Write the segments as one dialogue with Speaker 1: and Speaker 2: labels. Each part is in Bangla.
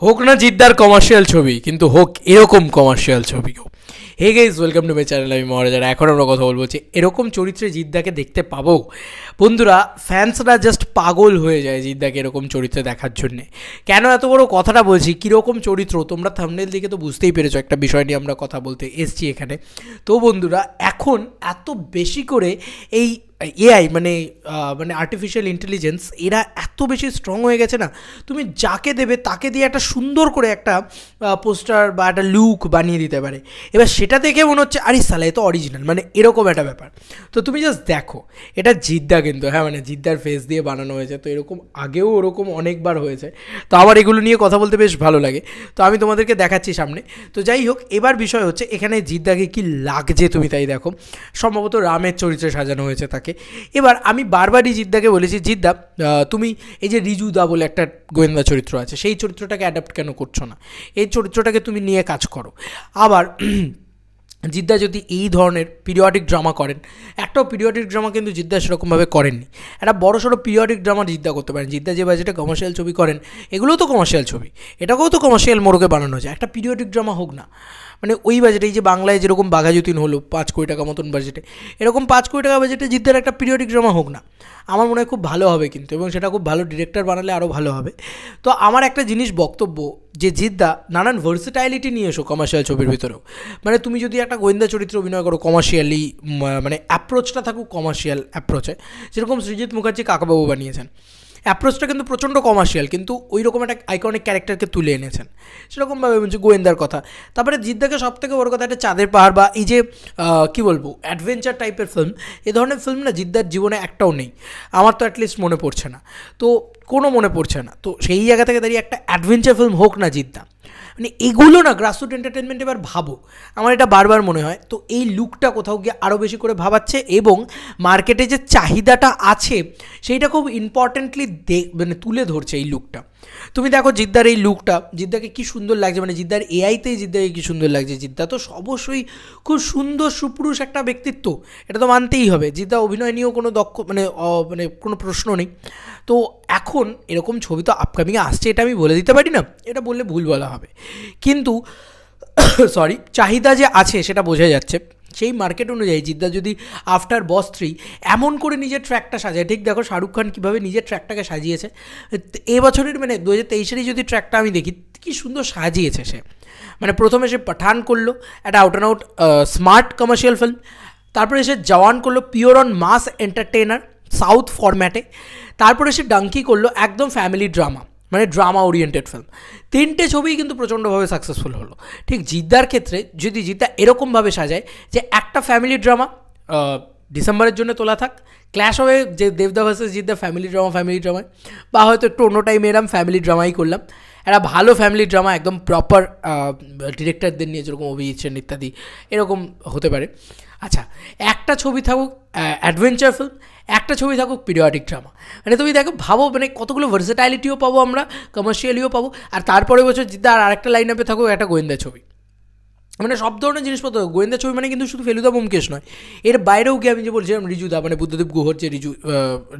Speaker 1: হোক না জিদ্দার কমার্শিয়াল ছবি, কিন্তু হোক এরকম কমার্শিয়াল ছবিও। Hey guys, welcome to my channel. আমি মহারাজার। এখন আমরা কথা বলবো যে এরকম চরিত্রে জিদ্দাকে দেখতে পাবো। বন্ধুরা, ফ্যান্সরা জাস্ট পাগল হয়ে যায় জিদ্দাকে এরকম চরিত্রে দেখার জন্যে। কেন এত বড় কথাটা বলছি, কীরকম চরিত্র তোমরা থাম্বনেল দেখে তো বুঝতেই পেরেছো একটা বিষয় নিয়ে আমরা কথা বলতে এসছি এখানে। তো বন্ধুরা, এখন এত বেশি করে এই এআই মানে আর্টিফিশিয়াল ইন্টেলিজেন্স এরা এত বেশি স্ট্রং হয়ে গেছে না, তুমি যাকে দেবে তাকে দিয়ে একটা সুন্দর করে একটা পোস্টার বা একটা লুক বানিয়ে দিতে পারে। এবার সেটা দেখে মনে হচ্ছে আরে সালা এ তো অরিজিনাল, মানে এরকম একটা ব্যাপার। তো তুমি জাস্ট দেখো, এটা জিদ্দা কিন্তু, হ্যাঁ মানে জিদ্দার ফেস দিয়ে বানানো হয়েছে। তো এরকম আগেও ওরকম অনেকবার হয়েছে। তো আমার এগুলো নিয়ে কথা বলতে বেশ ভালো লাগে, তো আমি তোমাদেরকে দেখাচ্ছি সামনে। তো যাই হোক, এবার বিষয় হচ্ছে এখানে জিদ্দাকে কি লাগছে তুমি তাই দেখো। সম্ভবত রামের চরিত্রে সাজানো হয়েছে তাকে। এবার আমি বারবারই জিদ্দাকে বলেছি, জিদ্দা তুমি এই যে রিজুদা বলে একটা গোয়েন্দা চরিত্র আছে, সেই চরিত্রটাকে অ্যাডাপ্ট কেন করছো না? এই চরিত্রটাকে তুমি নিয়ে কাজ করো। আবার জিদ্দা যদি এই ধরনের পিরিয়ডিক ড্রামা করেন, একটাও পিরিয়ডিক ড্রামা কিন্তু জিদ্দা সেরকমভাবে করেননি। একটা বড়সড় পিরিয়ডিক ড্রামা জিদ্দা করতে পারেন। জিদ্দা যে বাজেটে কমার্শিয়াল ছবি করেন, এগুলোও তো কমার্শিয়াল ছবি, এটাকেও তো কমার্শিয়াল মোড়কে বানানো যায়। একটা পিরিয়ডিক ড্রামা হোক না, মানে ওই বাজেটে, এই যে বাংলায় যেরকম বাঘাযতীন হলো 5 কোটি টাকা মতন বাজেটে, এরকম 5 কোটি টাকা বাজেটে জিদ্দার একটা পিরিয়ডিক ড্রামা হোক না, আমার মনে হয় খুব ভালো হবে কিন্তু, এবং সেটা খুব ভালো ডিরেক্টর বানালে আরও ভালো হবে। তো আমার একটা জিনিস বক্তব্য যে জিদ্দা নানান ভার্সেটাইলিটি নিয়ে এসো কমার্শিয়াল ছবির ভিতরেও। মানে তুমি যদি একটা গোয়েন্দা চরিত্র অভিনয় করো কমার্শিয়ালি, মানে অ্যাপ্রোচটা থাকুক কমার্শিয়াল অ্যাপ্রোচে, যেরকম সৃজিত মুখার্জি কাকাবাবু বানিয়েছেন, অ্যাপ্রোচটা কিন্তু প্রচণ্ড কমার্শিয়াল, কিন্তু ওই রকম একটা আইকনিক ক্যারেক্টারকে তুলে এনেছেন সেরকমভাবে বলছি গোয়েন্দার কথা। তারপরে জিদ্দাকে সব থেকে বড় কথা একটা চাঁদের পাহাড় বা এই যে কী বলবো অ্যাডভেঞ্চার টাইপের ফিল্ম, এ ধরনের ফিল্ম না জিদ্দার জীবনে একটাও নেই, আমার তো অ্যাটলিস্ট মনে পড়ছে না, তো কোনো মনে পড়ছে না। তো সেই জায়গা থেকে দাঁড়িয়ে একটা অ্যাডভেঞ্চার ফিল্ম হোক না জিদ্দা, মানে এগুলো না গ্রাসরুট এন্টারটেনমেন্ট। এবার ভাবো, আমার এটা বারবার মনে হয়, তো এই লুকটা কোথাও গিয়ে আরও বেশি করে ভাবাচ্ছে, এবং মার্কেটে যে চাহিদাটা আছে সেইটা খুব ইম্পর্টেন্টলি মানে তুলে ধরছে এই লুকটা। তুমি দেখো জিদ্দার এই লুকটা, জিদ্দাকে কী সুন্দর লাগছে, মানে জিদ্দার এআইতেই জিদ্দাকে কী সুন্দর লাগছে। জিদ্দা তো অবশ্যই খুব সুন্দর সুপুরুষ একটা ব্যক্তিত্ব, এটা তো মানতেই হবে। জিদ্দা অভিনয় নিয়েও কোনো মানে কোনো প্রশ্ন নেই। তো এখন এরকম ছবি তো আপকামিংয়ে আসছে, এটা আমি বলে দিতে পারি না, এটা বললে ভুল বলা হবে, কিন্তু সরি, চাহিদা যে আছে সেটা বোঝা যাচ্ছে। সেই মার্কেট অনুযায়ী জিদ্দা যদি আফটার বস 3 এমন করে নিজের ট্র্যাকটা সাজায়, ঠিক দেখো শাহরুখ খান কীভাবে নিজের ট্র্যাকটাকে সাজিয়েছে এবছরের, মানে 2023-এরই যদি ট্র্যাকটা আমি দেখি, কী সুন্দর সাজিয়েছে সে। মানে প্রথমে সে পাঠান করলো, একটা out and out smart commercial film, তারপরে সে জওয়ান করলো pure on mass entertainer south ফরম্যাটে, তারপরে সে ডাঙ্কি করলো একদম ফ্যামিলি ড্রামা, মানে ড্রামা ওরিয়েন্টেড ফিল্ম। 3টে ছবিই কিন্তু প্রচণ্ডভাবে সাকসেসফুল হলো। ঠিক জিদ্দার ক্ষেত্রে যদি জিদ্দা এরকমভাবে সাজায় যে একটা ফ্যামিলি ড্রামা ডিসেম্বরের জন্য তোলা থাক, ক্ল্যাশ হবে যে দেবদা ভার্সেস জিদ্দা ফ্যামিলি ড্রামায়, বা হয়তো একটু অন্য টাইমে এরম ফ্যামিলি ড্রামাই করলাম, একটা ভালো ফ্যামিলি ড্রামা একদম প্রপার ডিরেক্টরদের নিয়ে, যেরকম অভিজিৎ সেন ইত্যাদি, এরকম হতে পারে। আচ্ছা, একটা ছবি থাকুক অ্যাডভেঞ্চার ফিল্ম, একটা ছবি থাকুক পিরিয়ডিক ড্রামা, মানে তুমি দেখো ভাবো, মানে কতগুলো ভার্সেটাইলিটিও পাবো আমরা, কমার্শিয়ালিও পাবো, আর তারপরে বছর জিদ্দা আর আরেকটা লাইন আপে থাকুক একটা গোয়েন্দা ছবি, মানে সব ধরনের জিনিসপত্র। গোয়েন্দা ছবি মানে কিন্তু শুধু ফেলুদা ব্যোমকেশ নয়, এর বাইরেও গিয়ে আমি যে বলছিলাম রিজুদা, মানে বুদ্ধদেব গুহর যে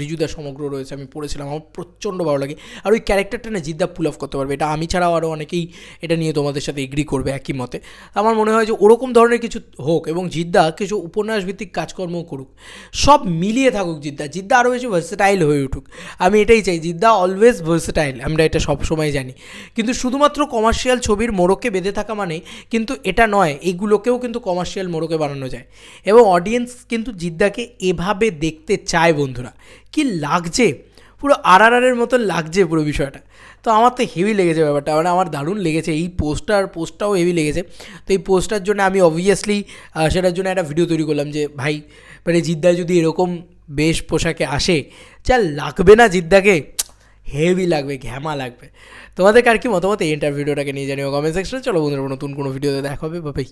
Speaker 1: রিজুদা সমগ্র রয়েছে, আমি পড়েছিলাম, আমার প্রচণ্ড ভালো লাগে। আর ওই ক্যারেক্টারটা না জিদ্দা পুল অফ করতে পারবে, এটা আমি ছাড়াও আরও অনেকেই এটা নিয়ে তোমাদের সাথে এগ্রি করবে একই মতে। আমার মনে হয় যে ওরকম ধরনের কিছু হোক, এবং জিদ্দা কিছু উপন্যাস ভিত্তিক কাজকর্মও করুক, সব মিলিয়ে থাকুক জিদ্দা আরও বেশি ভার্সেটাইল হয়ে উঠুক। আমি এটাই চাই, জিদ্দা অলওয়েজ ভার্সেটাইল, আমরা এটা সবসময় জানি, কিন্তু শুধুমাত্র কমার্শিয়াল ছবির মোড়কে বেঁধে থাকা মানে কিন্তু এটা নয়, এইগুলোকেও কিন্তু কমার্শিয়াল মোড়কে বানানো যায়, এবং অডিয়েন্স কিন্তু জিদ্দাকে এভাবে দেখতে চায়। বন্ধুরা, কি লাগছে, পুরো RRR মতন লাগছে পুরো বিষয়টা। তো আমার তো হেভি লেগেছে ব্যাপারটা, মানে আমার দারুণ লেগেছে। এই পোস্টটাও হেভি লেগেছে। তো এই পোস্টার জন্য আমি অবভিয়াসলি সেটার জন্য একটা ভিডিও তৈরি করলাম যে ভাই, মানে জিদ্দা যদি এরকম বেশ পোশাকে আসে, যা লাগবে না জিদ্দাকে, হেভি লাগবে, ঘ্যামা লাগবে। তোমাদের কার কি মতামত এই ভিডিওটাকে নিয়ে জানিও কমেন্ট সেকশনে। চলো বন্ধুরা, নতুন কোনো ভিডিওতে দেখা হবে, বাই।